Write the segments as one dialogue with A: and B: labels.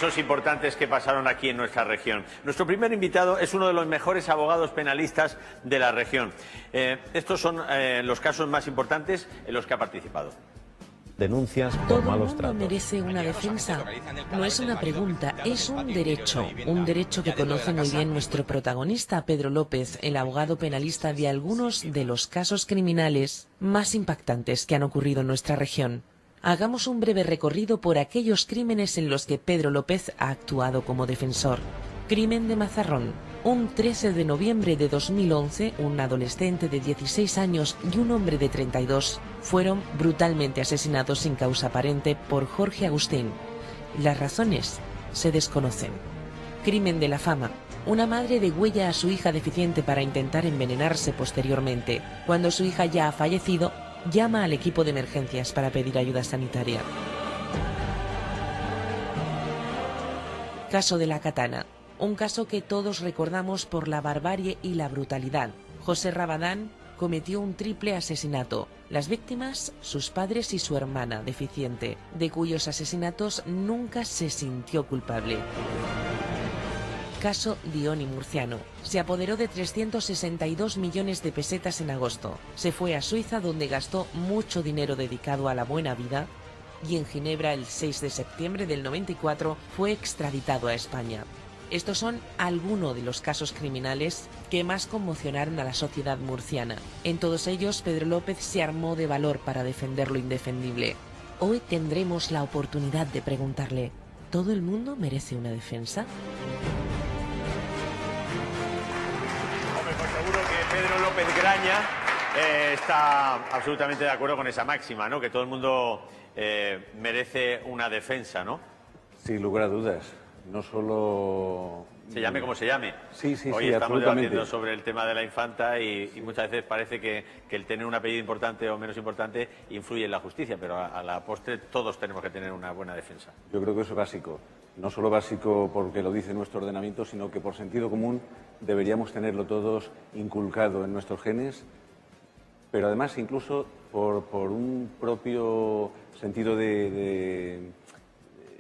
A: Casos importantes que pasaron aquí en nuestra región. Nuestro primer invitado es uno de los mejores abogados penalistas de la región. Estos son los casos más importantes en los que ha participado.
B: Denuncias por malos tratos.
C: ¿Todo el mundo merece una defensa? No es una pregunta, es un derecho que conoce muy bien nuestro protagonista, Pedro López, el abogado penalista de algunos de los casos criminales más impactantes que han ocurrido en nuestra región. Hagamos un breve recorrido por aquellos crímenes en los que Pedro López ha actuado como defensor. Crimen de Mazarrón. Un 13 de noviembre de 2011, un adolescente de 16 años y un hombre de 32 fueron brutalmente asesinados sin causa aparente por Jorge Agustín. Las razones se desconocen. Crimen de la Fama. Una madre degüella a su hija deficiente para intentar envenenarse posteriormente. Cuando su hija ya ha fallecido, llama al equipo de emergencias para pedir ayuda sanitaria. Caso de la Katana. Un caso que todos recordamos por la barbarie y la brutalidad. José Rabadán cometió un triple asesinato. Las víctimas, sus padres y su hermana deficiente, de cuyos asesinatos nunca se sintió culpable. Caso Diony Murciano. Se apoderó de 362 millones de pesetas en agosto. Se fue a Suiza, donde gastó mucho dinero dedicado a la buena vida, y en Ginebra el 6 de septiembre del 94 fue extraditado a España. Estos son algunos de los casos criminales que más conmocionaron a la sociedad murciana. En todos ellos, Pedro López se armó de valor para defender lo indefendible. Hoy tendremos la oportunidad de preguntarle: ¿todo el mundo merece una defensa?
A: Hombre, pues seguro que Pedro López Graña está absolutamente de acuerdo con esa máxima, ¿no? Que todo el mundo merece una defensa, ¿no?
D: Sin lugar a dudas. No solo...
A: Se llame como se llame.
D: Sí,
A: Hoy
D: sí,
A: estamos
D: absolutamente.
A: debatiendo sobre el tema de la infanta y muchas veces parece que el tener un apellido importante o menos importante influye en la justicia, pero a la postre todos tenemos que tener una buena defensa.
D: Yo creo que eso es básico. No solo básico porque lo dice nuestro ordenamiento, sino que por sentido común deberíamos tenerlo todos inculcado en nuestros genes, pero además incluso por un propio sentido de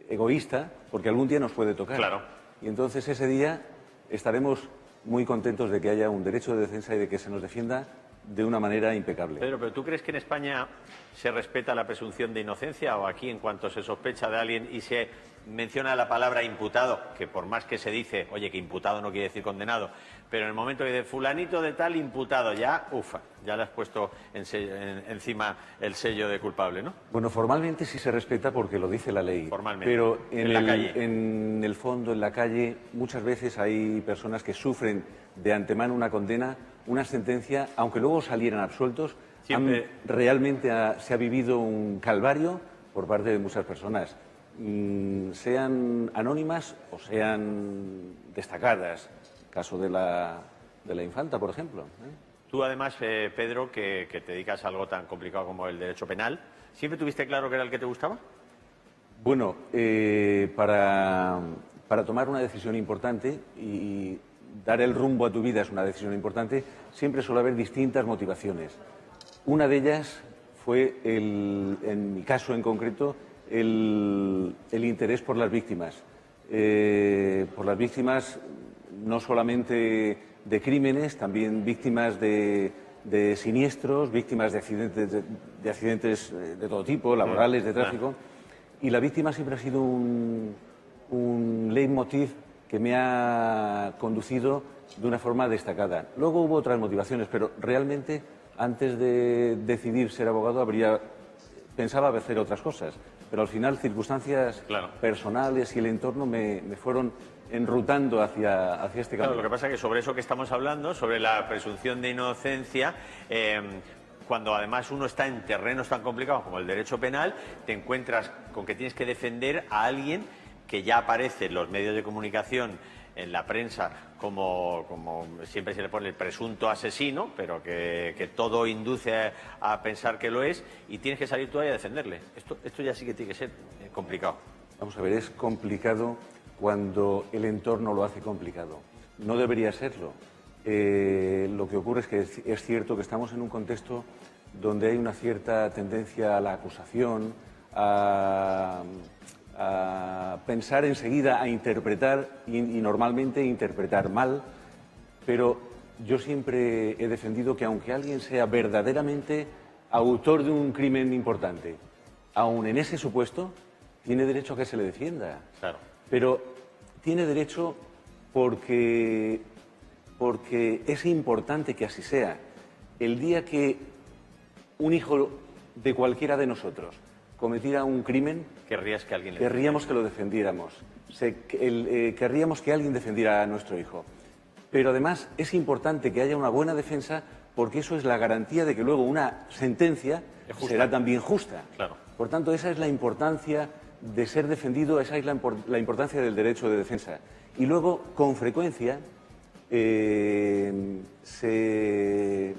D: egoísta, porque algún día nos puede tocar.
A: Claro.
D: Y entonces ese día estaremos muy contentos de que haya un derecho de defensa y de que se nos defienda de una manera impecable.
A: Pedro, ¿pero tú crees que en España se respeta la presunción de inocencia, o aquí en cuanto se sospecha de alguien y se menciona la palabra imputado, que por más que se dice, oye, que imputado no quiere decir condenado, pero en el momento que dice fulanito de tal imputado, ya, ufa, ya le has puesto encima el sello de culpable, ¿no?
D: Bueno, formalmente sí se respeta porque lo dice la ley.
A: Formalmente.
D: Pero
A: En la calle.
D: en el fondo, en la calle, muchas veces hay personas que sufren de antemano una condena, una sentencia, aunque luego salieran absueltos.
A: Siempre...
D: Realmente se ha vivido un calvario por parte de muchas personas, sean anónimas o sean destacadas. Caso de la infanta, por ejemplo.
A: Tú además, Pedro, que te dedicas a algo tan complicado como el derecho penal, ¿siempre tuviste claro que era el que te gustaba?
D: Bueno, para tomar una decisión importante y dar el rumbo a tu vida es una decisión importante, siempre suele haber distintas motivaciones. Una de ellas fue, en mi caso en concreto, el interés por las víctimas. Por las víctimas no solamente de crímenes, también víctimas de siniestros, víctimas de accidentes de todo tipo, laborales, de tráfico. Y la víctima siempre ha sido un leitmotiv que me ha conducido de una forma destacada. Luego hubo otras motivaciones, pero realmente antes de decidir ser abogado pensaba hacer otras cosas. Pero al final circunstancias personales y el entorno me fueron enrutando hacia este camino.
A: Claro, lo que pasa es que sobre eso que estamos hablando, sobre la presunción de inocencia, cuando además uno está en terrenos tan complicados como el derecho penal, te encuentras con que tienes que defender a alguien que ya aparece en los medios de comunicación, en la prensa, como siempre se le pone el presunto asesino, pero que todo induce a pensar que lo es, y tienes que salir tú ahí a defenderle. Esto ya sí que tiene que ser complicado.
D: Vamos a ver, es complicado cuando el entorno lo hace complicado. No debería serlo. Lo que ocurre es que es cierto que estamos en un contexto donde hay una cierta tendencia a la acusación, a a pensar enseguida, a interpretar y normalmente interpretar mal, pero yo siempre he defendido que aunque alguien sea verdaderamente autor de un crimen importante, aun en ese supuesto, tiene derecho a que se le defienda.
A: Claro.
D: Pero tiene derecho porque es importante que así sea. El día que un hijo de cualquiera de nosotros cometiera un crimen,
A: Querrías que alguien le
D: querríamos que lo defendiéramos. Querríamos que alguien defendiera a nuestro hijo. Pero además es importante que haya una buena defensa porque eso es la garantía de que luego una sentencia será también justa.
A: Claro.
D: Por tanto, esa es la importancia de ser defendido, esa es la importancia del derecho de defensa. Y luego, con frecuencia, se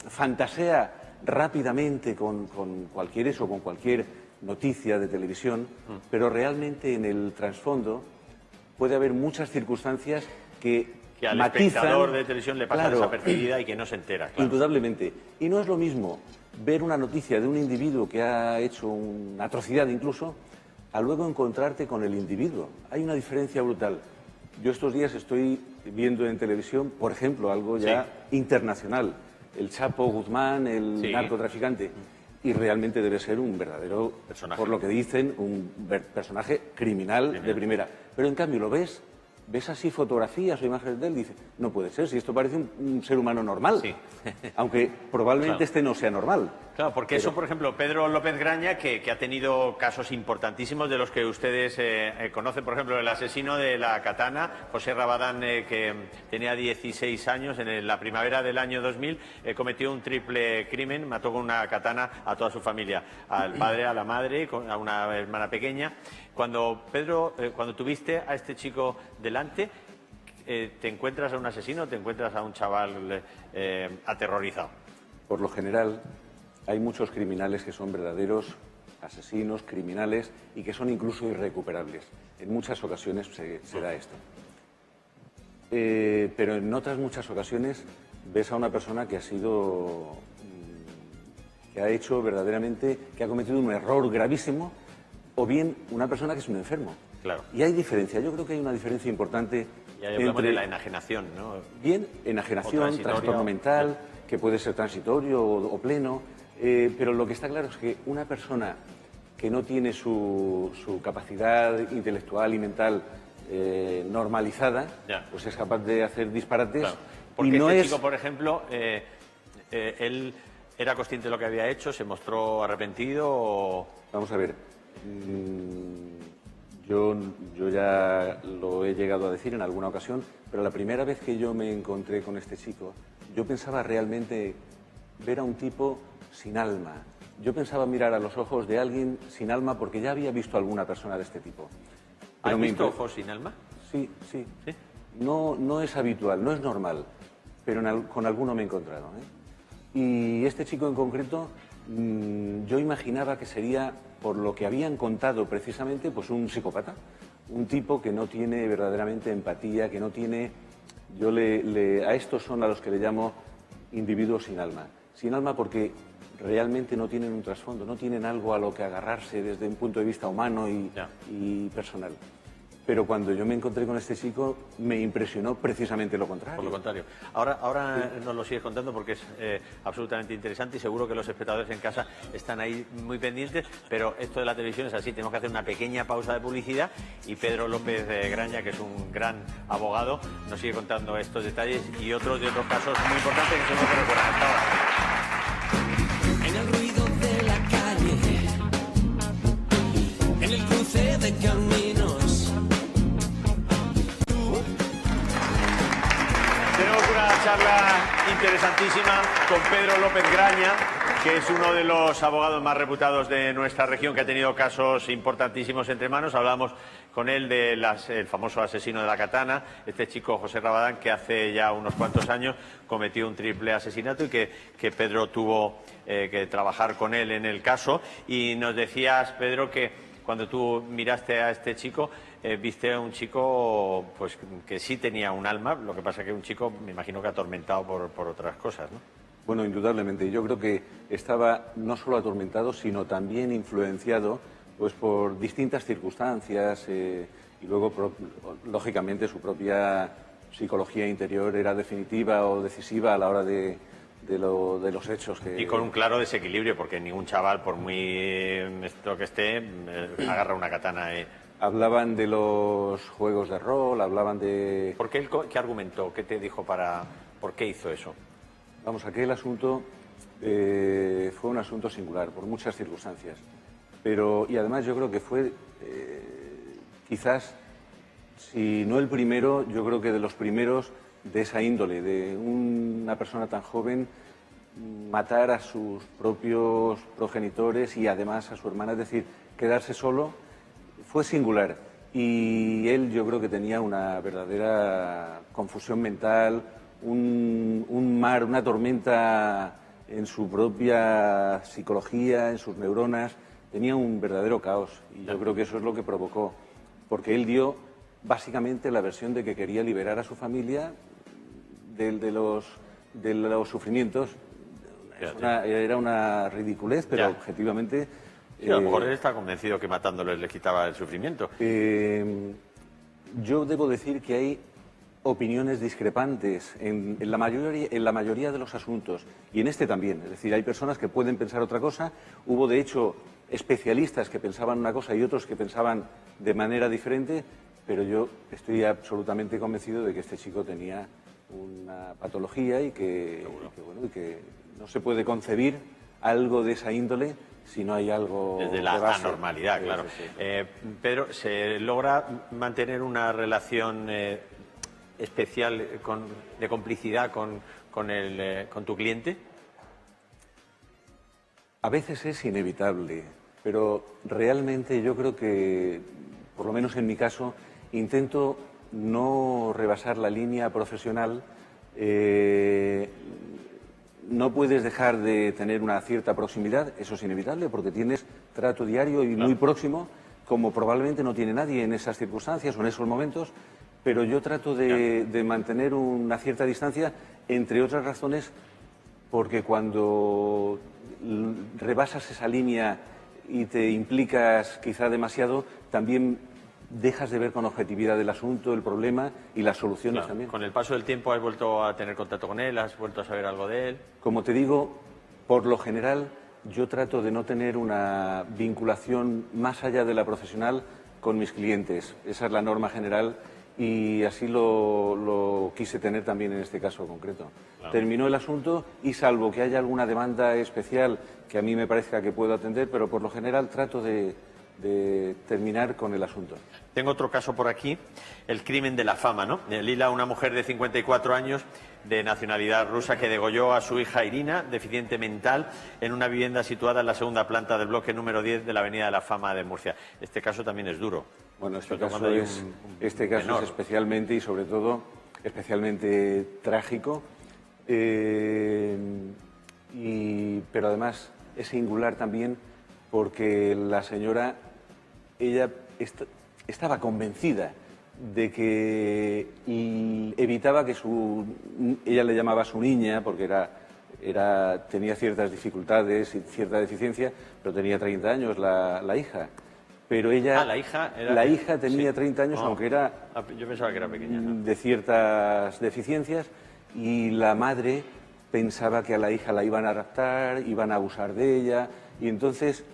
D: fantasea rápidamente con cualquier noticia de televisión, pero realmente en el trasfondo puede haber muchas circunstancias que
A: al
D: matizan,
A: espectador de televisión le pasa
D: claro,
A: desapercibida y que no se entera. Claro.
D: Indudablemente. Y no es lo mismo ver una noticia de un individuo que ha hecho una atrocidad incluso, a luego encontrarte con el individuo. Hay una diferencia brutal. Yo estos días estoy viendo en televisión, por ejemplo, algo ya internacional. El Chapo Guzmán, el narcotraficante. Y realmente debe ser un verdadero personaje, por lo que dicen, un personaje criminal de primera. Pero en cambio lo ves así fotografías o imágenes de él y dices, no puede ser, si esto parece un ser humano normal.
A: Sí.
D: Aunque probablemente este no sea normal.
A: Claro, porque eso, por ejemplo, Pedro López Graña, que ha tenido casos importantísimos de los que ustedes conocen, por ejemplo, el asesino de la Katana, José Rabadán, que tenía 16 años, en la primavera del año 2000, cometió un triple crimen, mató con una katana a toda su familia, al padre, a la madre, a una hermana pequeña. Cuando, Pedro, cuando tuviste a este chico delante, ¿te encuentras a un asesino o te encuentras a un chaval aterrorizado?
D: Por lo general, hay muchos criminales que son verdaderos asesinos, criminales, y que son incluso irrecuperables. En muchas ocasiones se da esto. Pero en otras muchas ocasiones ves a una persona que ha sido, que ha hecho verdaderamente, que ha cometido un error gravísimo, o bien una persona que es un enfermo.
A: Claro.
D: Y hay diferencia, yo creo que hay una diferencia importante.
A: Y ahí hablamos de la enajenación, ¿no?
D: Bien, enajenación, trastorno mental, que puede ser transitorio o pleno, pero lo que está claro es que una persona que no tiene su capacidad intelectual y mental normalizada, pues es capaz de hacer disparates.
A: Claro. Porque
D: y no
A: este chico, por ejemplo, él era consciente de lo que había hecho, se mostró arrepentido o...
D: Vamos a ver, yo ya lo he llegado a decir en alguna ocasión, pero la primera vez que yo me encontré con este chico, yo pensaba realmente ver a un tipo sin alma. Yo pensaba mirar a los ojos de alguien sin alma porque ya había visto a alguna persona de este tipo.
A: ¿Has visto ojos sin alma?
D: Sí. No es habitual, no es normal, pero con alguno me he encontrado, Y este chico en concreto, yo imaginaba que sería, por lo que habían contado precisamente, pues un psicópata, un tipo que no tiene verdaderamente empatía, que no tiene... a estos son a los que le llamo individuos sin alma. Sin alma porque realmente no tienen un trasfondo, no tienen algo a lo que agarrarse desde un punto de vista humano y personal. Pero cuando yo me encontré con este chico, me impresionó precisamente lo contrario.
A: Por lo contrario. Ahora nos lo sigues contando porque es absolutamente interesante y seguro que los espectadores en casa están ahí muy pendientes, pero esto de la televisión es así, tenemos que hacer una pequeña pausa de publicidad y Pedro López Graña, que es un gran abogado, nos sigue contando estos detalles y otros de otros casos muy importantes que seguro que recuerdan. Hasta ahora.
E: En el ruido de la calle, en el cruce de caminos.
A: Tenemos una charla interesantísima con Pedro López Graña, que es uno de los abogados más reputados de nuestra región, que ha tenido casos importantísimos entre manos. Hablamos con él del famoso asesino de la Katana, este chico José Rabadán, que hace ya unos cuantos años cometió un triple asesinato y que Pedro tuvo que trabajar con él en el caso. Y nos decías, Pedro, que cuando tú miraste a este chico, viste a un chico pues que sí tenía un alma, lo que pasa que un chico, me imagino que atormentado por otras cosas, ¿no?
D: Bueno, indudablemente. Yo creo que estaba no solo atormentado, sino también influenciado pues por distintas circunstancias y luego, lógicamente, su propia psicología interior era definitiva o decisiva a la hora de los hechos.
A: Y con un claro desequilibrio, porque ningún chaval, por muy esto que esté, agarra una katana.
D: Hablaban de los juegos de rol, hablaban de...
A: ¿Por qué, qué argumentó? ¿Qué te dijo por qué hizo eso?
D: Vamos, aquel asunto fue un asunto singular, por muchas circunstancias. Y además yo creo que fue, quizás, si no el primero, yo creo que de los primeros de esa índole, de una persona tan joven matar a sus propios progenitores y además a su hermana, es decir, quedarse solo, fue singular. Y él, yo creo que tenía una verdadera confusión mental, un mar, una tormenta en su propia psicología, en sus neuronas. Tenía un verdadero caos y yo creo que eso es lo que provocó, porque él dio básicamente la versión de que quería liberar a su familia de los sufrimientos. Era una ridiculez, pero objetivamente...
A: Sí, a lo mejor él está convencido que matándoles les quitaba el sufrimiento.
D: Yo debo decir que hay opiniones discrepantes en la mayoría de los asuntos, y en este también. Es decir, hay personas que pueden pensar otra cosa. Hubo, de hecho, especialistas que pensaban una cosa y otros que pensaban de manera diferente, pero yo estoy absolutamente convencido de que este chico tenía una patología y que no se puede concebir algo de esa índole si no hay algo
A: desde la
D: de base.
A: anormalidad, claro. Pedro, ¿se logra mantener una relación especial de complicidad con tu cliente?
D: A veces es inevitable, pero realmente yo creo que, por lo menos en mi caso, intento no rebasar la línea profesional. No puedes dejar de tener una cierta proximidad, eso es inevitable, porque tienes trato diario y muy próximo, como probablemente no tiene nadie en esas circunstancias o en esos momentos, pero yo trato de mantener una cierta distancia, entre otras razones, porque cuando rebasas esa línea y te implicas quizá demasiado, también dejas de ver con objetividad el asunto, el problema y las soluciones también.
A: ¿Con el paso del tiempo has vuelto a tener contacto con él? ¿Has vuelto a saber algo de él?
D: Como te digo, por lo general yo trato de no tener una vinculación más allá de la profesional con mis clientes. Esa es la norma general y así lo quise tener también en este caso concreto. Claro. Terminó el asunto y, salvo que haya alguna demanda especial que a mí me parezca que puedo atender, pero por lo general trato de terminar con el asunto.
A: Tengo otro caso por aquí, el crimen de la fama, ¿no? Lila, una mujer de 54 años de nacionalidad rusa que degolló a su hija Irina, deficiente mental, en una vivienda situada en la segunda planta del bloque número 10 de la Avenida de la Fama de Murcia. Este caso también es duro.
D: Bueno, este caso es especialmente y sobre todo especialmente trágico, pero además es singular también porque la señora, ella estaba convencida de que evitaba que ella le llamaba su niña, porque tenía ciertas dificultades y cierta deficiencia, pero tenía 30 años la hija. Pero ella,
A: la hija
D: tenía 30 años, aunque era
A: yo pensaba que era pequeña, ¿no?
D: De ciertas deficiencias, y la madre pensaba que a la hija la iban a raptar, iban a abusar de ella, y entonces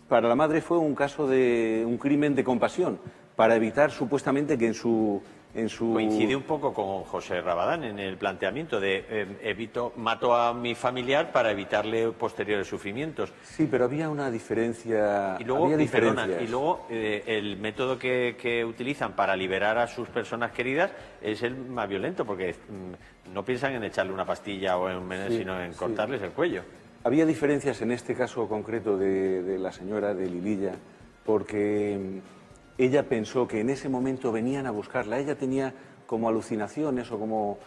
D: para la madre fue un caso de un crimen de compasión, para evitar supuestamente que en su...
A: Coincide un poco con José Rabadán en el planteamiento de mato a mi familiar para evitarle posteriores sufrimientos.
D: Sí, pero había una diferencia.
A: Y luego,
D: había diferencias.
A: El método que utilizan para liberar a sus personas queridas es el más violento, porque no piensan en echarle una pastilla sino en cortarles el cuello.
D: Había diferencias en este caso concreto de la señora de Lililla, porque ella pensó que en ese momento venían a buscarla. Ella tenía como alucinaciones o como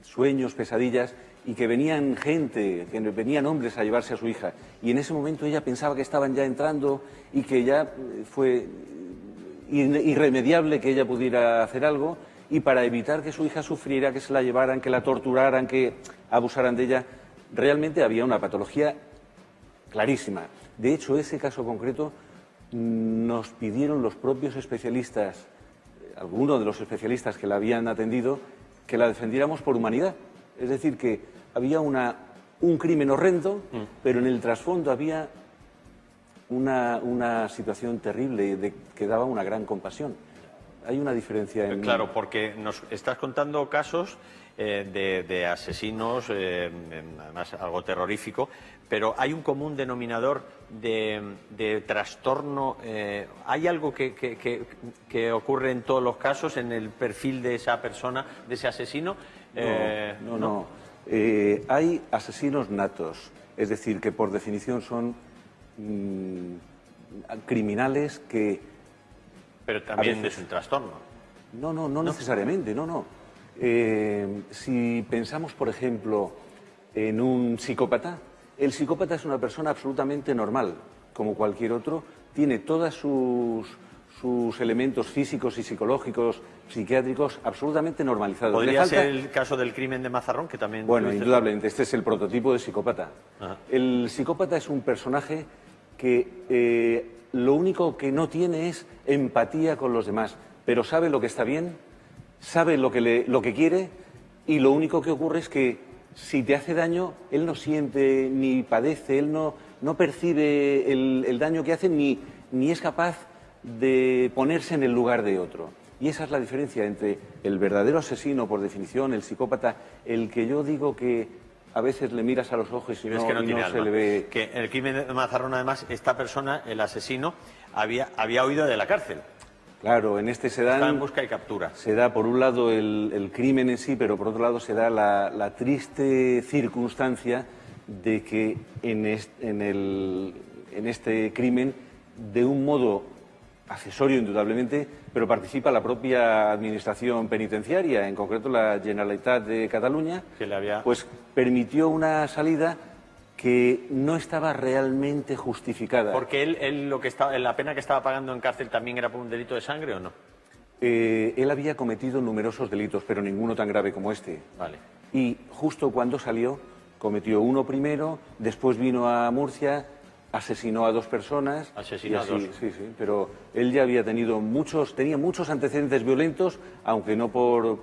D: sueños, pesadillas, y que venían gente, que venían hombres a llevarse a su hija. Y en ese momento ella pensaba que estaban ya entrando y que ya fue irremediable que ella pudiera hacer algo, y para evitar que su hija sufriera, que se la llevaran, que la torturaran, que abusaran de ella, realmente había una patología clarísima. De hecho, ese caso concreto nos pidieron los propios especialistas, algunos de los especialistas que la habían atendido, que la defendiéramos por humanidad. Es decir, que había un crimen horrendo, pero en el trasfondo había una situación terrible que daba una gran compasión. Hay una diferencia en...
A: Claro, porque nos estás contando casos de asesinos, además algo terrorífico, pero hay un común denominador de trastorno. ¿Hay algo que ocurre en todos los casos, en el perfil de esa persona, de ese asesino?
D: No. Hay asesinos natos, es decir, que por definición son criminales que...
A: Pero también es un trastorno.
D: No necesariamente, no. Si pensamos, por ejemplo, en un psicópata, el psicópata es una persona absolutamente normal, como cualquier otro, tiene todos sus elementos físicos y psicológicos, psiquiátricos, absolutamente normalizados.
A: ¿Podría ser el caso del crimen de Mazarrón, que también...
D: Bueno, indudablemente, este es el prototipo de psicópata.
A: Ajá.
D: El psicópata es un personaje que lo único que no tiene es empatía con los demás, pero sabe lo que está bien, sabe lo que quiere, y lo único que ocurre es que si te hace daño, él no siente ni padece, él no percibe el daño que hace ni es capaz de ponerse en el lugar de otro. Y esa es la diferencia entre el verdadero asesino, por definición, el psicópata, el que yo digo que a veces le miras a los ojos y
A: ves que no tiene
D: se
A: alma.
D: le ve...
A: Que en el crimen de Mazarrón, además, esta persona, el asesino, había huido de la cárcel.
D: Claro, en este se
A: Está en
D: dan...
A: busca y captura.
D: Se da, por un lado, el crimen en sí, pero por otro lado se da la triste circunstancia de que en este crimen, de un modo accesorio indudablemente, pero participa la propia administración penitenciaria, en concreto la Generalitat de Cataluña,
A: Que le había...
D: pues permitió una salida que no estaba realmente justificada.
A: Porque él la pena que estaba pagando en cárcel también era por un delito de sangre, ¿o no?
D: Él había cometido numerosos delitos, pero ninguno tan grave como este.
A: Vale.
D: Y justo cuando salió, cometió uno primero, después vino a Murcia, asesinó a 2 personas.
A: Asesinó
D: y
A: a
D: así,
A: 2.
D: Sí, pero él ya había tenía muchos antecedentes violentos, aunque no por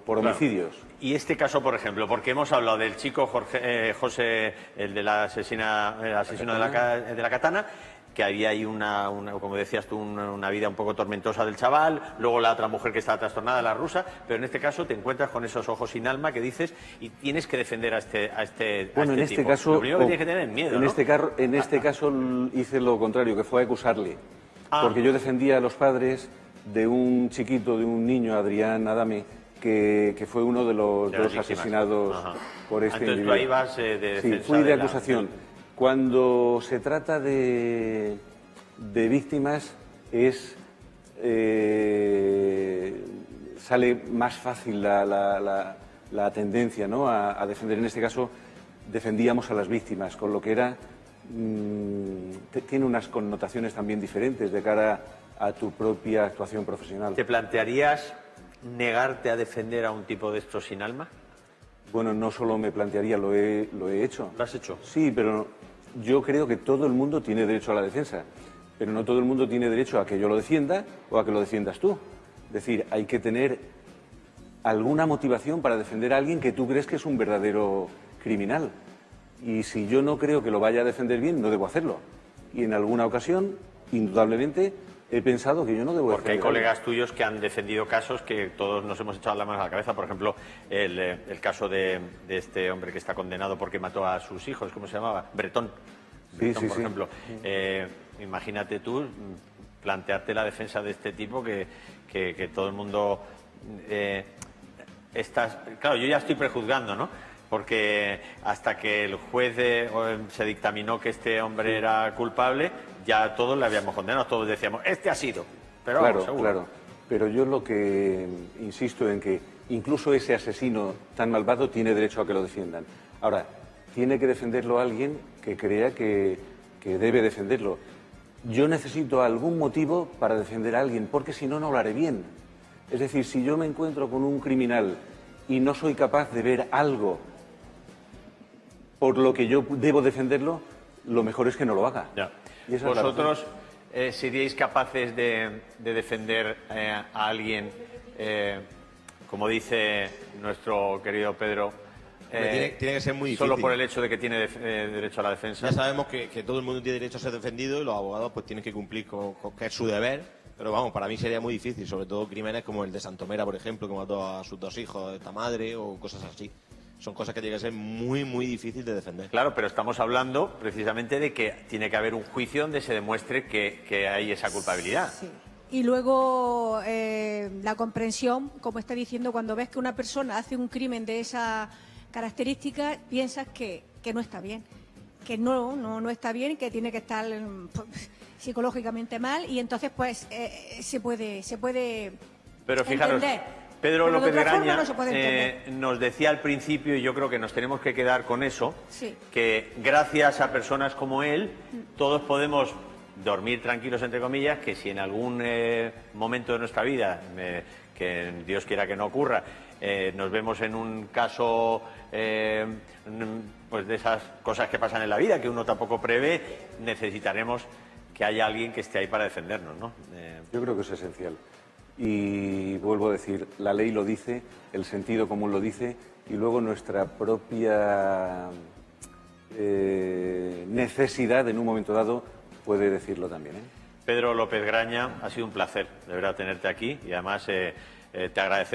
D: homicidios.
A: Y este caso, por ejemplo, porque hemos hablado del chico José, el de la asesino de la katana, que había ahí como decías tú, una vida un poco tormentosa del chaval, luego la otra mujer que estaba trastornada, la rusa, pero en este caso te encuentras con esos ojos sin alma que dices y tienes que defender a este
D: Bueno, en este
A: tipo.
D: caso...
A: Lo primero que tienes que tener es miedo, ¿no?
D: En este caso hice lo contrario, que fue acusarle. Porque yo defendía a los padres de un chiquito, de un niño, Adrián Adame, que fue uno de los asesinados por este
A: Entonces
D: individuo.
A: tú ahí vas de defensa.
D: Sí, fui de acusación. Cuando se trata de víctimas sale más fácil la tendencia, ¿no?, a defender. En este caso defendíamos a las víctimas, con lo que tiene unas connotaciones también diferentes de cara a tu propia actuación profesional.
A: ¿Te plantearías negarte a defender a un tipo de estos sin alma?
D: Bueno, no solo me plantearía, lo he hecho.
A: ¿Lo has hecho?
D: Sí, pero yo creo que todo el mundo tiene derecho a la defensa, pero no todo el mundo tiene derecho a que yo lo defienda o a que lo defiendas tú. Es decir, hay que tener alguna motivación para defender a alguien que tú crees que es un verdadero criminal. Y si yo no creo que lo vaya a defender bien, no debo hacerlo. Y en alguna ocasión, indudablemente, he pensado que yo no debo defender.
A: Porque hay colegas tuyos que han defendido casos que todos nos hemos echado las manos a la cabeza. Por ejemplo, el caso de este hombre que está condenado porque mató a sus hijos. ¿Cómo se llamaba? Bretón. Bretón, por ejemplo. Imagínate tú plantearte la defensa de este tipo que todo el mundo... Claro, yo ya estoy prejuzgando, ¿no? Porque hasta que el juez se dictaminó que este hombre era culpable, ya todos le habíamos condenado, todos decíamos, este ha sido. Pero
D: claro,
A: vamos, seguro.
D: Claro. Pero yo lo que insisto en que incluso ese asesino tan malvado tiene derecho a que lo defiendan. Ahora, tiene que defenderlo alguien que crea que debe defenderlo. Yo necesito algún motivo para defender a alguien, porque si no, no lo haré bien. Es decir, si yo me encuentro con un criminal y no soy capaz de ver algo por lo que yo debo defenderlo, lo mejor es que no lo haga.
A: Ya.
D: Y esa es la
A: ¿Vosotros seríais capaces de defender a alguien, como dice nuestro querido Pedro,
F: Tiene que ser muy difícil.
A: solo por el hecho de que tiene derecho a la defensa?
F: Ya sabemos que todo el mundo tiene derecho a ser defendido y los abogados pues tienen que cumplir con que es su deber, pero vamos, para mí sería muy difícil, sobre todo crímenes como el de Santomera, por ejemplo, que mató a sus 2 hijos de esta madre o cosas así. Son cosas que tienen que ser muy, muy difíciles de defender.
A: Claro, pero estamos hablando precisamente de que tiene que haber un juicio donde se demuestre que hay esa culpabilidad.
G: Sí. Y luego la comprensión, como está diciendo, cuando ves que una persona hace un crimen de esa característica, piensas que no está bien, que no está bien, que tiene que estar psicológicamente mal, y entonces pues se puede
A: Pero fijaros,
G: entender.
A: Pedro
G: Pero de
A: López
G: otra forma
A: Graña
G: no se puede entender.
A: nos decía al principio, y yo creo que nos tenemos que quedar con eso,
G: Sí.
A: que gracias a personas como él, todos podemos dormir tranquilos, entre comillas, que si en algún momento de nuestra vida, que Dios quiera que no ocurra, nos vemos en un caso pues de esas cosas que pasan en la vida, que uno tampoco prevé, necesitaremos que haya alguien que esté ahí para defendernos, ¿no?
D: Yo creo que es esencial. Y vuelvo a decir, la ley lo dice, el sentido común lo dice, y luego nuestra propia necesidad en un momento dado puede decirlo también, ¿eh?
A: Pedro López Graña, ha sido un placer, de verdad, tenerte aquí, y además te agradecemos